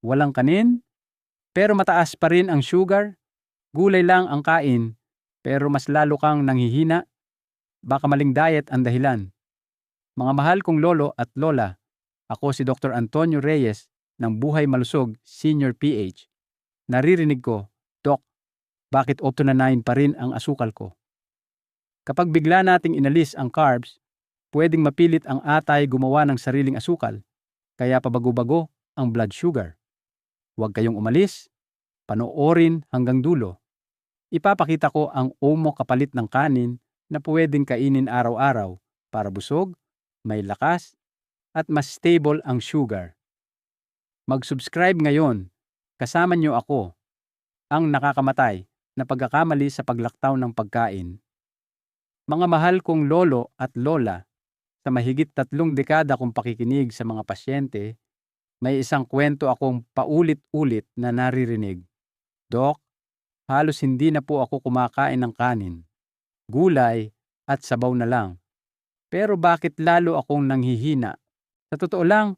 walang kanin, pero mataas pa rin ang sugar, gulay lang ang kain, pero mas lalo kang nanghihina, baka maling diet ang dahilan. Mga mahal kong lolo at lola, ako si Dr. Antonio Reyes ng Buhay Malusog Senior PH. Naririnig ko, Doc, bakit 8 na 9 pa rin ang asukal ko? Kapag bigla nating inalis ang carbs, pwedeng mapilit ang atay gumawa ng sariling asukal, kaya pabago-bago ang blood sugar. Huwag kayong umalis, panoorin hanggang dulo. Ipapakita ko ang omo kapalit ng kanin na pwedeng kainin araw-araw para busog, may lakas, at mas stable ang sugar. Mag-subscribe ngayon. Kasama niyo ako, ang nakakamatay na pagkakamali sa paglaktaw ng pagkain. Mga mahal kong lolo at lola, sa mahigit 3 dekada kong pakikinig sa mga pasyente, may isang kwento akong paulit-ulit na naririnig. Dok, halos hindi na po ako kumakain ng kanin, gulay at sabaw na lang. Pero bakit lalo akong nanghihina? Sa totoo lang,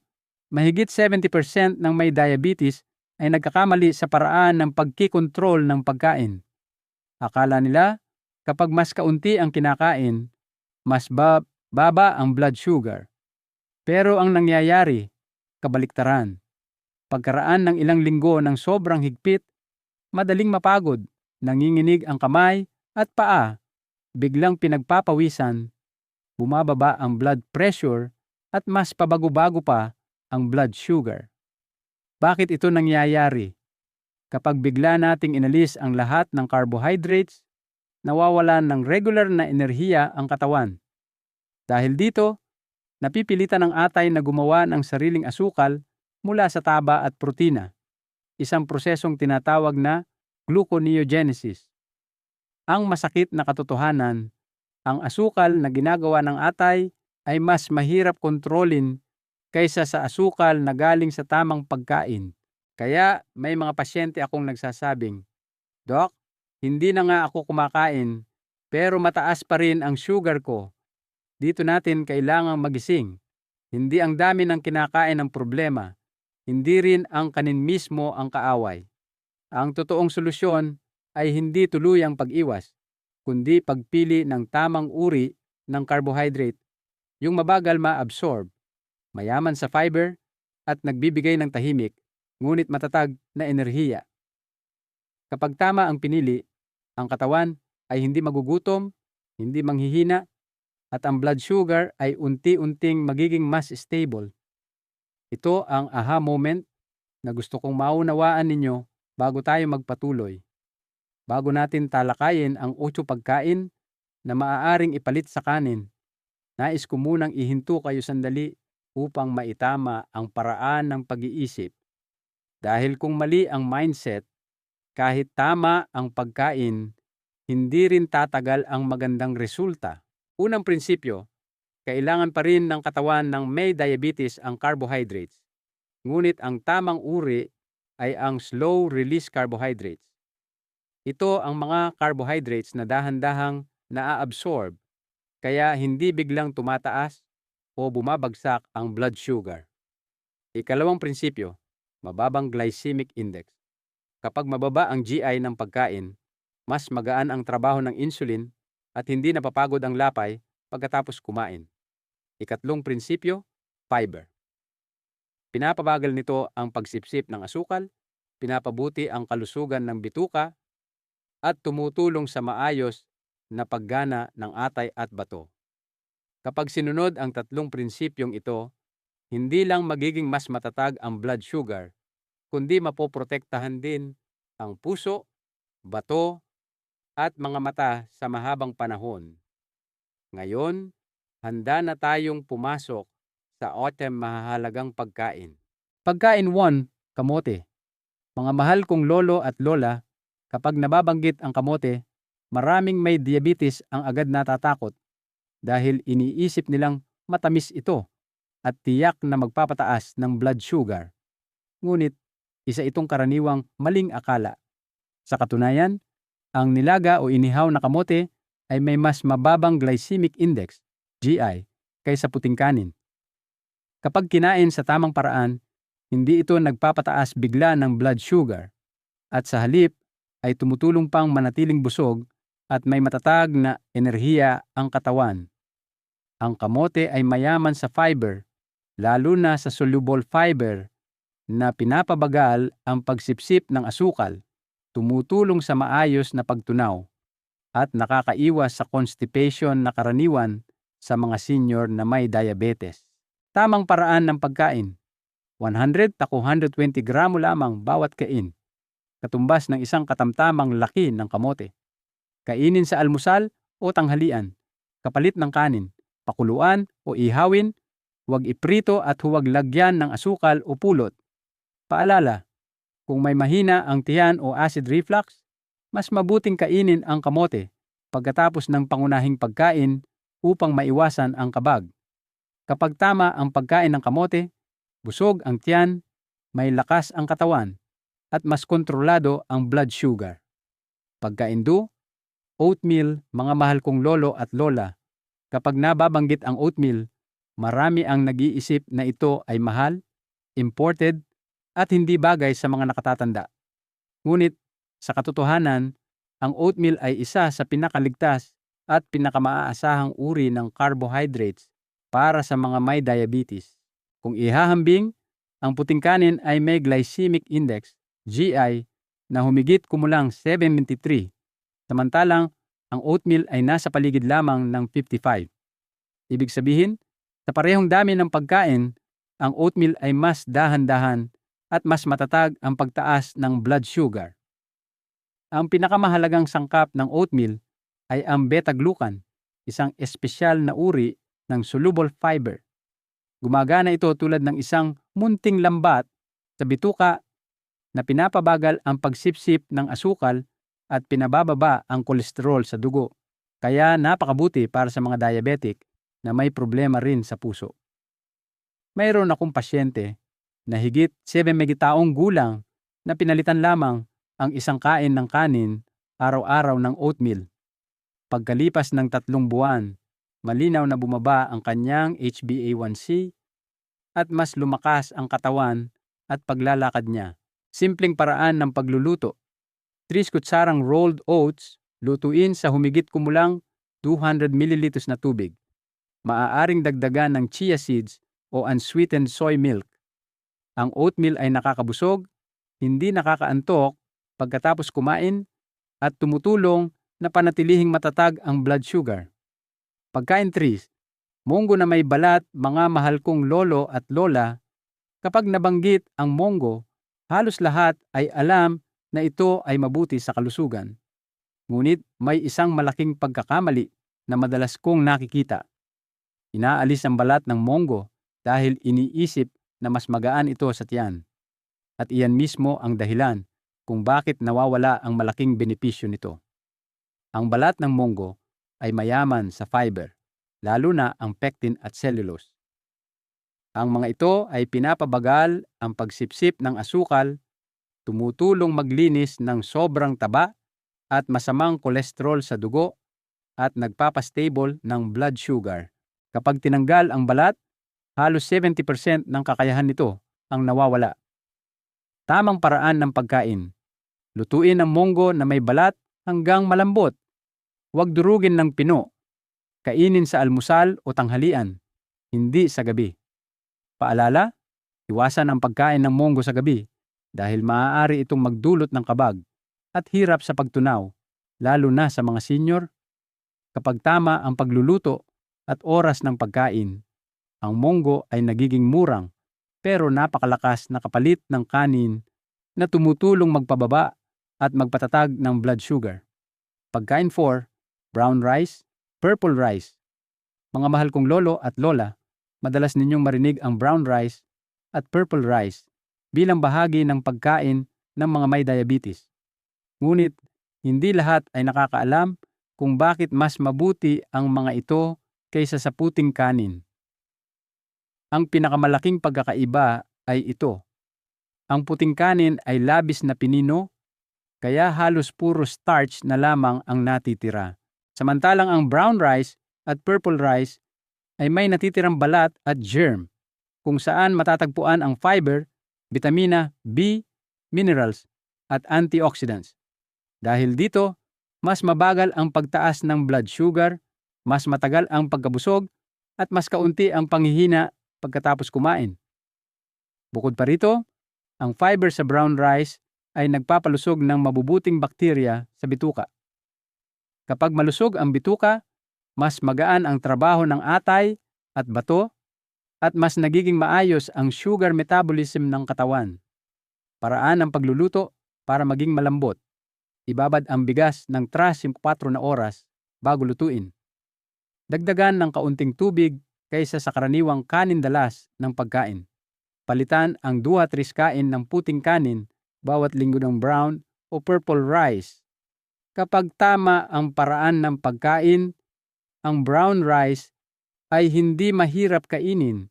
mahigit 70% ng may diabetes ay nagkakamali sa paraan ng pagkikontrol ng pagkain. Akala nila, kapag mas kaunti ang kinakain, mas baba ang blood sugar. Pero ang nangyayari, kabaliktaran. Pagkaraan ng ilang linggo ng sobrang higpit, madaling mapagod, nanginginig ang kamay at paa, biglang pinagpapawisan, bumababa ang blood pressure at mas pabago-bago pa ang blood sugar. Bakit ito nangyayari? Kapag bigla nating inalis ang lahat ng carbohydrates, nawawalan ng regular na enerhiya ang katawan. Dahil dito, napipilitan ang atay na gumawa ng sariling asukal mula sa taba at protina, isang prosesong tinatawag na gluconeogenesis. Ang masakit na katotohanan, ang asukal na ginagawa ng atay ay mas mahirap kontrolin kaysa sa asukal na galing sa tamang pagkain. Kaya may mga pasyente akong nagsasabing, Doc, hindi na nga ako kumakain, pero mataas pa rin ang sugar ko. Dito natin kailangang magising. Hindi ang dami ng kinakain ang problema, hindi rin ang kanin mismo ang kaaway. Ang totoong solusyon ay hindi tuluyang pag-iwas, kundi pagpili ng tamang uri ng carbohydrate, yung mabagal ma-absorb, mayaman sa fiber, at nagbibigay ng tahimik, ngunit matatag na enerhiya. Kapag tama ang pinili, ang katawan ay hindi magugutom, hindi manghihina, at ang blood sugar ay unti-unting magiging mas stable. Ito ang aha moment na gusto kong maunawaan ninyo bago tayo magpatuloy. Bago natin talakayin ang 8 pagkain na maaaring ipalit sa kanin, nais ko munang ihinto kayo sandali upang maitama ang paraan ng pag-iisip. Dahil kung mali ang mindset, kahit tama ang pagkain, hindi rin tatagal ang magandang resulta. Unang prinsipyo, kailangan pa rin ng katawan ng may diabetes ang carbohydrates. Ngunit ang tamang uri ay ang slow-release carbohydrates. Ito ang mga carbohydrates na dahan-dahang naa-absorb, kaya hindi biglang tumataas o bumabagsak ang blood sugar. Ikalawang prinsipyo, mababang glycemic index. Kapag mababa ang GI ng pagkain, mas magaan ang trabaho ng insulin at hindi napapagod ang lapay pagkatapos kumain. Ikatlong prinsipyo, fiber. Pinapabagal nito ang pagsipsip ng asukal, pinapabuti ang kalusugan ng bituka, at tumutulong sa maayos na paggana ng atay at bato. Kapag sinunod ang 3 prinsipyong ito, hindi lang magiging mas matatag ang blood sugar, kundi mapoprotektahan din ang puso, bato, at mga mata sa mahabang panahon. Ngayon, handa na tayong pumasok sa 8 mahahalagang pagkain. Pagkain 1, kamote. Mga mahal kong lolo at lola, kapag nababanggit ang kamote, maraming may diabetes ang agad natatakot dahil iniisip nilang matamis ito at tiyak na magpapataas ng blood sugar. Ngunit, isa itong karaniwang maling akala. Sa katunayan, ang nilaga o inihaw na kamote ay may mas mababang glycemic index, GI, kaysa puting kanin. Kapag kinain sa tamang paraan, Hindi ito nagpapataas bigla ng blood sugar at sa halip ay tumutulong pang manatiling busog at may matatag na enerhiya ang katawan. Ang kamote ay mayaman sa fiber, lalo na sa soluble fiber na pinapabagal ang pagsipsip ng asukal, tumutulong sa maayos na pagtunaw, at nakakaiwas sa constipation na karaniwan sa mga senior na may diabetes. Tamang paraan ng pagkain. 100 to 120 gramo lamang bawat kain, katumbas ng isang katamtamang laki ng kamote. Kainin sa almusal o tanghalian, kapalit ng kanin, pakuluan o ihawin, huwag iprito at huwag lagyan ng asukal o pulot. Paalala, kung may mahina ang tiyan o acid reflux, mas mabuting kainin ang kamote pagkatapos ng pangunahing pagkain upang maiwasan ang kabag. Kapag tama ang pagkain ng kamote, busog ang tiyan, may lakas ang katawan, at mas kontrolado ang blood sugar. Pagkaindu, oatmeal, mga mahal kong lolo at lola. Kapag nababanggit ang oatmeal, marami ang nag-iisip na ito ay mahal, imported, at hindi bagay sa mga nakatatanda. Ngunit, sa katotohanan, ang oatmeal ay isa sa pinakaligtas at pinakamaasahang uri ng carbohydrates para sa mga may diabetes. Kung ihahambing, ang puting kanin ay may glycemic index, GI, na humigit kumulang 73, samantalang ang oatmeal ay nasa paligid lamang ng 55. Ibig sabihin, sa parehong dami ng pagkain, ang oatmeal ay mas dahan-dahan at mas matatag ang pagtaas ng blood sugar. Ang pinakamahalagang sangkap ng oatmeal ay ang beta-glucan, isang espesyal na uri ng soluble fiber. Gumagana ito tulad ng isang munting lambat sa bituka na pinapabagal ang pagsipsip ng asukal at pinabababa ang kolesterol sa dugo. Kaya napakabuti para sa mga diabetic na may problema rin sa puso. Mayroon akong pasyente na higit 70 taong gulang na pinalitan lamang ang isang kain ng kanin araw-araw ng oatmeal. Pagkalipas ng 3 buwan, malinaw na bumaba ang kanyang HbA1c at mas lumakas ang katawan at paglalakad niya. Simpleng paraan ng pagluluto. 3 kutsarang rolled oats, lutuin sa humigit kumulang 200 ml na tubig. Maaaring dagdagan ng chia seeds o unsweetened soy milk. Ang oatmeal ay nakakabusog, hindi nakakaantok pagkatapos kumain at tumutulong na panatilihing matatag ang blood sugar. Pagkain 3, munggo na may balat, mga mahal kong lolo at lola. Kapag nabanggit ang munggo, halos lahat ay alam na ito ay mabuti sa kalusugan. Ngunit may isang malaking pagkakamali na madalas kong nakikita. Inaalis ang balat ng munggo dahil iniisip na mas magaan ito sa tiyan. At iyan mismo ang dahilan kung bakit nawawala ang malaking benepisyo nito. Ang balat ng munggo ay mayaman sa fiber, lalo na ang pectin at cellulose. Ang mga ito ay pinapabagal ang pagsipsip ng asukal, tumutulong maglinis ng sobrang taba at masamang kolesterol sa dugo at nagpapastable ng blood sugar. Kapag tinanggal ang balat, halos 70% ng kakayahan nito ang nawawala. Tamang paraan ng pagkain. Lutuin ang munggo na may balat hanggang malambot. Huwag durugin ng pino. Kainin sa almusal o tanghalian, hindi sa gabi. Paalala, iwasan ang pagkain ng munggo sa gabi dahil maaari itong magdulot ng kabag at hirap sa pagtunaw, lalo na sa mga senior. Kapag tama ang pagluluto at oras ng pagkain, ang munggo ay nagiging murang pero napakalakas na kapalit ng kanin na tumutulong magpababa at magpatatag ng blood sugar. Pagkain 4, brown rice, purple rice. Mga mahal kong lolo at lola, madalas ninyong marinig ang brown rice at purple rice bilang bahagi ng pagkain ng mga may diabetes. Ngunit, hindi lahat ay nakakaalam kung bakit mas mabuti ang mga ito kaysa sa puting kanin. Ang pinakamalaking pagkakaiba ay ito. Ang puting kanin ay labis na pinino, kaya halos puro starch na lamang ang natitira. Samantalang ang brown rice at purple rice ay may natitirang balat at germ, kung saan matatagpuan ang fiber bitamina B, minerals, at antioxidants. Dahil dito, mas mabagal ang pagtaas ng blood sugar, mas matagal ang pagkabusog, at mas kaunti ang panghihina pagkatapos kumain. Bukod pa rito, ang fiber sa brown rice ay nagpapalusog ng mabubuting bakterya sa bituka. Kapag malusog ang bituka, mas magaan ang trabaho ng atay at bato at mas nagiging maayos ang sugar metabolism ng katawan. Paraan ng pagluluto para maging malambot. Ibabad ang bigas ng 3-4 na oras bago lutuin. Dagdagan ng kaunting tubig kaysa sa karaniwang kanin dalas ng pagkain. Palitan ang 2-3 kain ng puting kanin bawat linggo ng brown o purple rice. Kapag tama ang paraan ng pagkain, ang brown rice ay hindi mahirap kainin,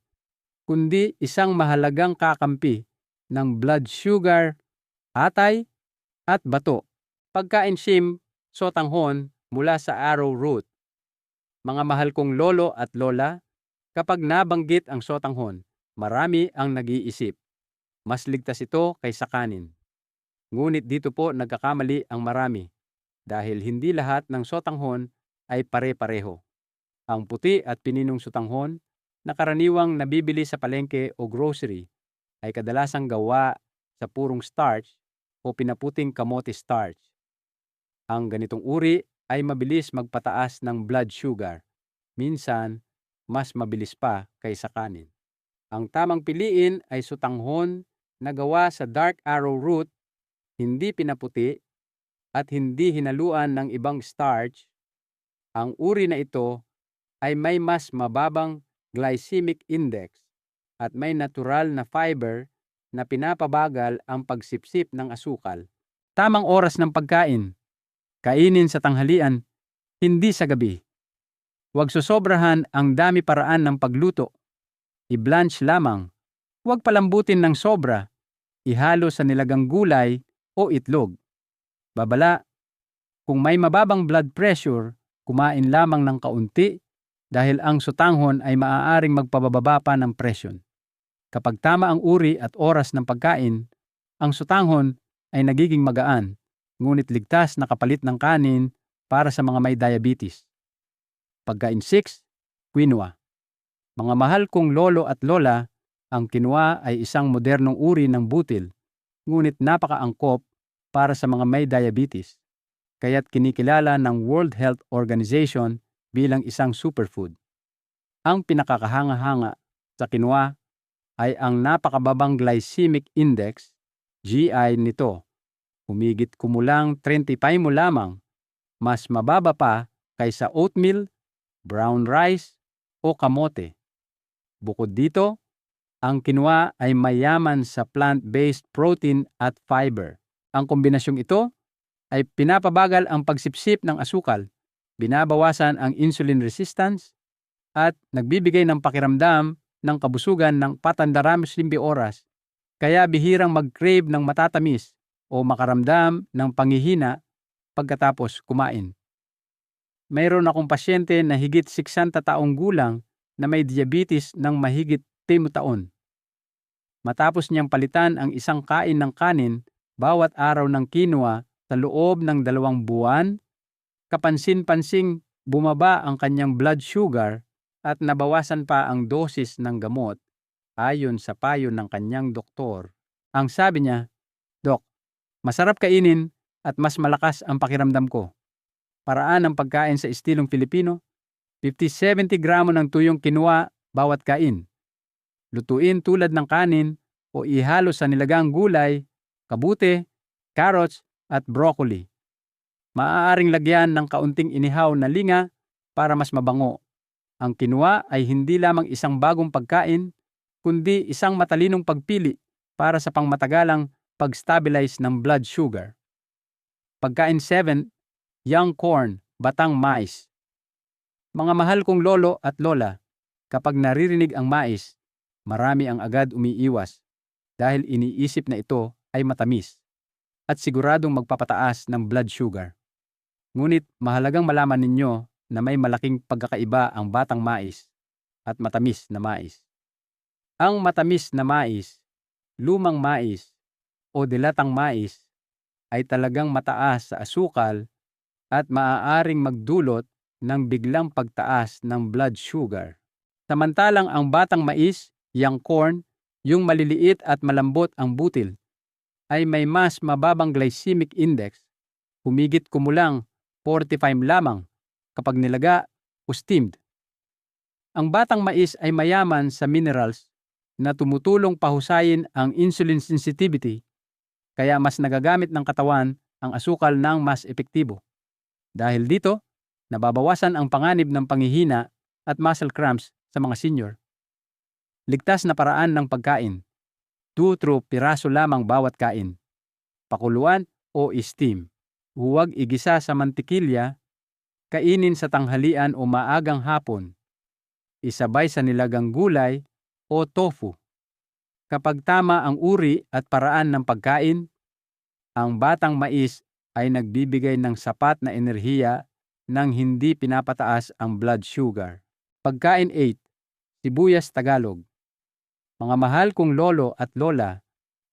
kundi isang mahalagang kakampi ng blood sugar, atay, at bato. Pagkain shim, sotanghon mula sa arrowroot. Mga mahal kong lolo at lola, kapag nabanggit ang sotanghon, marami ang nag-iisip. Mas ligtas ito kaysa kanin. Ngunit dito po nagkakamali ang marami dahil hindi lahat ng sotanghon ay pare-pareho. Ang puti at pininong sotanghon na karaniwang nabibili sa palengke o grocery ay kadalasang gawa sa purong starch o pinaputing kamote starch. Ang ganitong uri ay mabilis magpataas ng blood sugar. Minsan, mas mabilis pa kaysa kanin. Ang tamang piliin ay sotanghon na gawa sa dark arrowroot, hindi pinaputi, at hindi hinaluan ng ibang starch. Ang uri na ito ay may mas mababang glycemic index at may natural na fiber na pinapabagal ang pagsipsip ng asukal. Tamang oras ng pagkain. Kainin sa tanghalian, hindi sa gabi. Huwag sosobrahan ang dami paraan ng pagluto. I-blanch lamang. Huwag palambutin ng sobra. Ihalo sa nilagang gulay o itlog. Babala, kung may mababang blood pressure, kumain lamang ng kaunti dahil ang sotanghon ay maaaring magpababa pa ng presyon. Kapag tama ang uri at oras ng pagkain, ang sotanghon ay nagiging magaan, ngunit ligtas na kapalit ng kanin para sa mga may diabetes. Pagkain 6, quinoa. Mga mahal kong lolo at lola, ang quinoa ay isang modernong uri ng butil, ngunit napakaangkop para sa mga may diabetes, kaya't kinikilala ng World Health Organization bilang isang superfood. Ang pinakakahanga-hanga sa quinoa ay ang napakababang glycemic index, GI nito. Humigit kumulang 35 mo lamang, mas mababa pa kaysa oatmeal, brown rice, o kamote. Bukod dito, ang quinoa ay mayaman sa plant-based protein at fiber. Ang kombinasyong ito ay pinapabagal ang pagsipsip ng asukal, binabawasan ang insulin resistance, at nagbibigay ng pakiramdam ng kabusugan ng 412 oras. Kaya bihirang mag-crave ng matatamis o makaramdam ng panghihina pagkatapos kumain. Mayroon akong pasyente na higit 60 taong gulang na may diabetes ng mahigit 10 taon. Matapos niyang palitan ang isang kain ng kanin bawat araw ng quinoa sa loob ng 2 buwan, kapansin-pansing bumaba ang kanyang blood sugar at nabawasan pa ang dosis ng gamot ayon sa payo ng kanyang doktor. Ang sabi niya, "Dok, masarap kainin at mas malakas ang pakiramdam ko." Paraan ng pagkain sa estilong Filipino, 50-70 gramo ng tuyong quinoa bawat kain. Lutuin tulad ng kanin o ihalo sa nilagang gulay, kabute, carrots at broccoli. Maaaring lagyan ng kaunting inihaw na linga para mas mabango. Ang quinoa ay hindi lamang isang bagong pagkain, kundi isang matalinong pagpili para sa pangmatagalang pag-stabilize ng blood sugar. Pagkain 7, young corn, batang mais. Mga mahal kong lolo at lola, kapag naririnig ang mais, marami ang agad umiiwas dahil iniisip na ito ay matamis at siguradong magpapataas ng blood sugar. Ngunit mahalagang malaman ninyo na may malaking pagkakaiba ang batang mais at matamis na mais. Ang matamis na mais, lumang mais o dilatang mais ay talagang mataas sa asukal at maaaring magdulot ng biglang pagtaas ng blood sugar. Samantalang ang batang mais, yang corn, yung maliliit at malambot ang butil, ay may mas mababang glycemic index, humigit kumulang 45 lamang kapag nilaga o steamed. Ang batang mais ay mayaman sa minerals na tumutulong pahusayin ang insulin sensitivity, kaya mas nagagamit ng katawan ang asukal ng mas epektibo. Dahil dito, nababawasan ang panganib ng panghihina at muscle cramps sa mga senior. Ligtas na paraan ng pagkain. 2 piraso lamang bawat kain. Pakuluan o steam. Huwag igisa sa mantikilya, kainin sa tanghalian o maagang hapon. Isabay sa nilagang gulay o tofu. Kapag tama ang uri at paraan ng pagkain, ang batang mais ay nagbibigay ng sapat na enerhiya nang hindi pinapataas ang blood sugar. Pagkain 8. Sibuyas Tagalog. Mga mahal kong lolo at lola,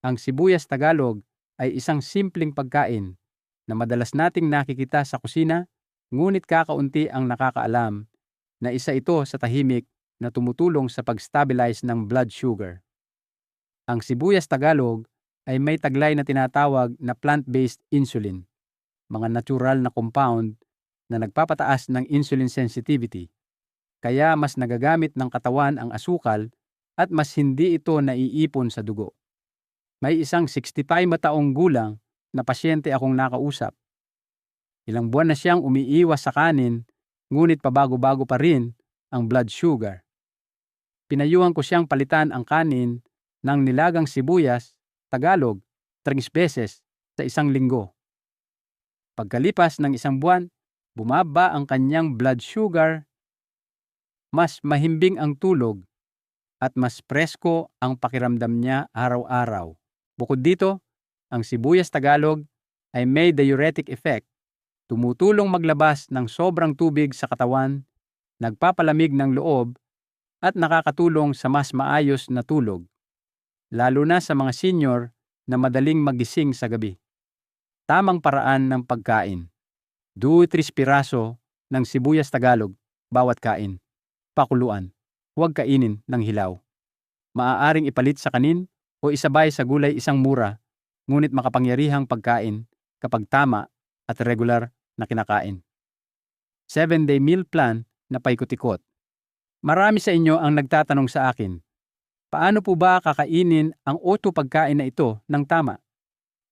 ang sibuyas Tagalog ay isang simpleng pagkain na madalas nating nakikita sa kusina, ngunit kakaunti ang nakakaalam na isa ito sa tahimik na tumutulong sa pag-stabilize ng blood sugar. Ang sibuyas Tagalog ay may taglay na tinatawag na plant-based insulin, mga natural na compound na nagpapataas ng insulin sensitivity. Kaya mas nagagamit ng katawan ang asukal at mas hindi ito naiipon sa dugo. May isang 65 taong gulang na pasyente akong nakausap. Ilang buwan na siyang umiiwas sa kanin, ngunit pabago-bago pa rin ang blood sugar. Pinayuhan ko siyang palitan ang kanin ng nilagang sibuyas Tagalog 3 beses sa isang linggo. Pagkalipas ng isang buwan, bumaba ang kanyang blood sugar, mas mahimbing ang tulog, at mas presko ang pakiramdam niya araw-araw. Bukod dito, ang sibuyas Tagalog ay may diuretic effect, tumutulong maglabas ng sobrang tubig sa katawan, nagpapalamig ng loob, at nakakatulong sa mas maayos na tulog, lalo na sa mga senior na madaling magising sa gabi. Tamang paraan ng pagkain. 2-3 piraso ng sibuyas Tagalog bawat kain. Pakuluan. Huwag kainin ng hilaw. Maaaring ipalit sa kanin o isabay sa gulay isang mura, ngunit makapangyarihang pagkain kapag tama at regular na kinakain. 7-day meal plan na paikot-ikot. Marami sa inyo ang nagtatanong sa akin, paano po ba kakainin ang 8 pagkain na ito ng tama?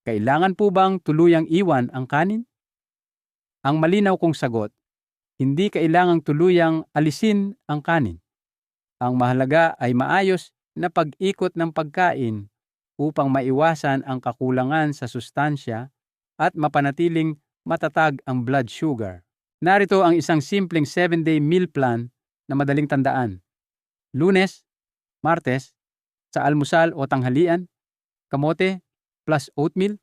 Kailangan po bang tuluyang iwan ang kanin? Ang malinaw kong sagot, hindi kailangang tuluyang alisin ang kanin. Ang mahalaga ay maayos na pag-ikot ng pagkain upang maiwasan ang kakulangan sa sustansya at mapanatiling matatag ang blood sugar. Narito ang isang simpleng 7-day meal plan na madaling tandaan. Lunes, Martes, sa almusal o tanghalian, kamote plus oatmeal,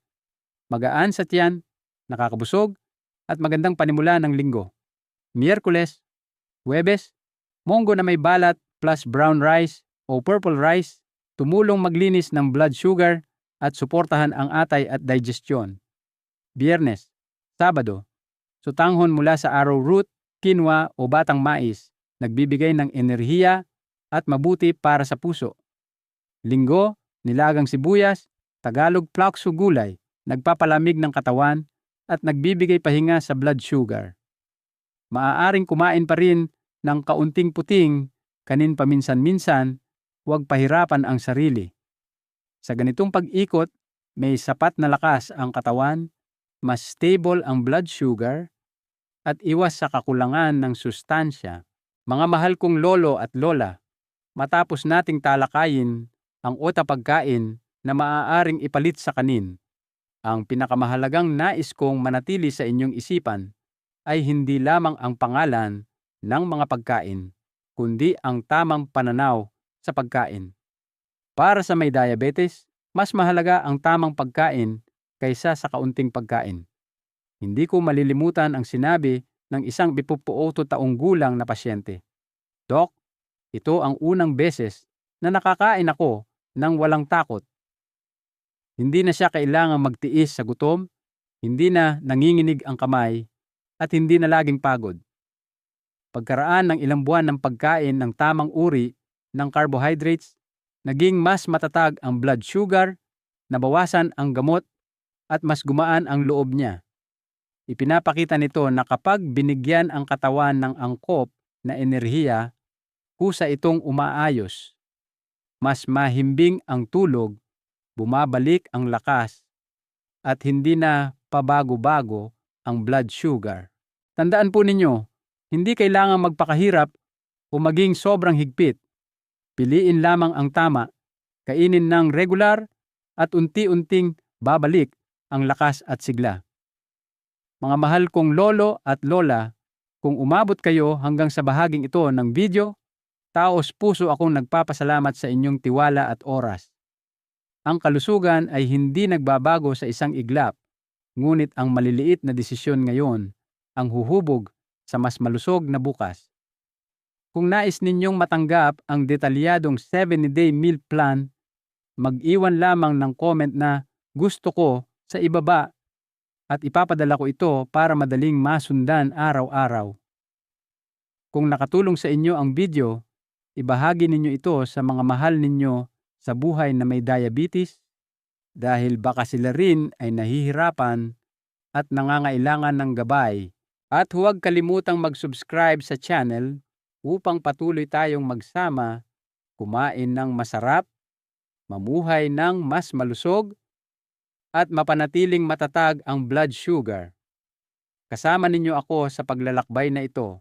magaan sa tiyan, nakakabusog, at magandang panimula ng linggo. Miyerkules, Huwebes, munggo na may balat plus brown rice o purple rice, tumulong maglinis ng blood sugar at suportahan ang atay at digestion. Biyernes, Sabado, sutanghon mula sa arrowroot, quinoa o batang mais, nagbibigay ng enerhiya at mabuti para sa puso. Linggo, nilagang sibuyas, Tagalog plakso gulay, nagpapalamig ng katawan at nagbibigay pahinga sa blood sugar. Maaaring kumain pa rin ng kaunting puting, kanin paminsan-minsan, huwag pahirapan ang sarili. Sa ganitong pag-ikot, may sapat na lakas ang katawan, mas stable ang blood sugar, at iwas sa kakulangan ng sustansya. Mga mahal kong lolo at lola, matapos nating talakayin ang 8 pagkain na maaaring ipalit sa kanin, ang pinakamahalagang nais kong manatili sa inyong isipan ay hindi lamang ang pangalan ng mga pagkain, kundi ang tamang pananaw sa pagkain. Para sa may diabetes, mas mahalaga ang tamang pagkain kaysa sa kaunting pagkain. Hindi ko malilimutan ang sinabi ng isang 78 taong gulang na pasyente. Dok, ito ang unang beses na nakakain ako ng walang takot. Hindi na siya kailangang magtiis sa gutom, hindi na nanginginig ang kamay, at hindi na laging pagod. Pagkaraan ng ilang buwan ng pagkain ng tamang uri ng carbohydrates, naging mas matatag ang blood sugar, nabawasan ang gamot, at mas gumaan ang loob niya. Ipinapakita nito na kapag binigyan ang katawan ng angkop na enerhiya, kusa itong umaayos. Mas mahimbing ang tulog, bumabalik ang lakas, at hindi na pabago-bago ang blood sugar. Tandaan po ninyo, hindi kailangang magpakahirap o maging sobrang higpit. Piliin lamang ang tama, kainin ng regular at unti-unting babalik ang lakas at sigla. Mga mahal kong lolo at lola, kung umabot kayo hanggang sa bahaging ito ng video, taos puso akong nagpapasalamat sa inyong tiwala at oras. Ang kalusugan ay hindi nagbabago sa isang iglap, ngunit ang maliliit na desisyon ngayon ang huhubog sa mas malusog na bukas. Kung nais ninyong matanggap ang detalyadong 70-day meal plan, mag-iwan lamang ng comment na gusto ko sa ibaba at ipapadala ko ito para madaling masundan araw-araw. Kung nakatulong sa inyo ang video, ibahagi ninyo ito sa mga mahal ninyo sa buhay na may diabetes dahil baka sila rin ay nahihirapan at nangangailangan ng gabay. At huwag kalimutang mag-subscribe sa channel upang patuloy tayong magsama, kumain ng masarap, mamuhay ng mas malusog, at mapanatiling matatag ang blood sugar. Kasama ninyo ako sa paglalakbay na ito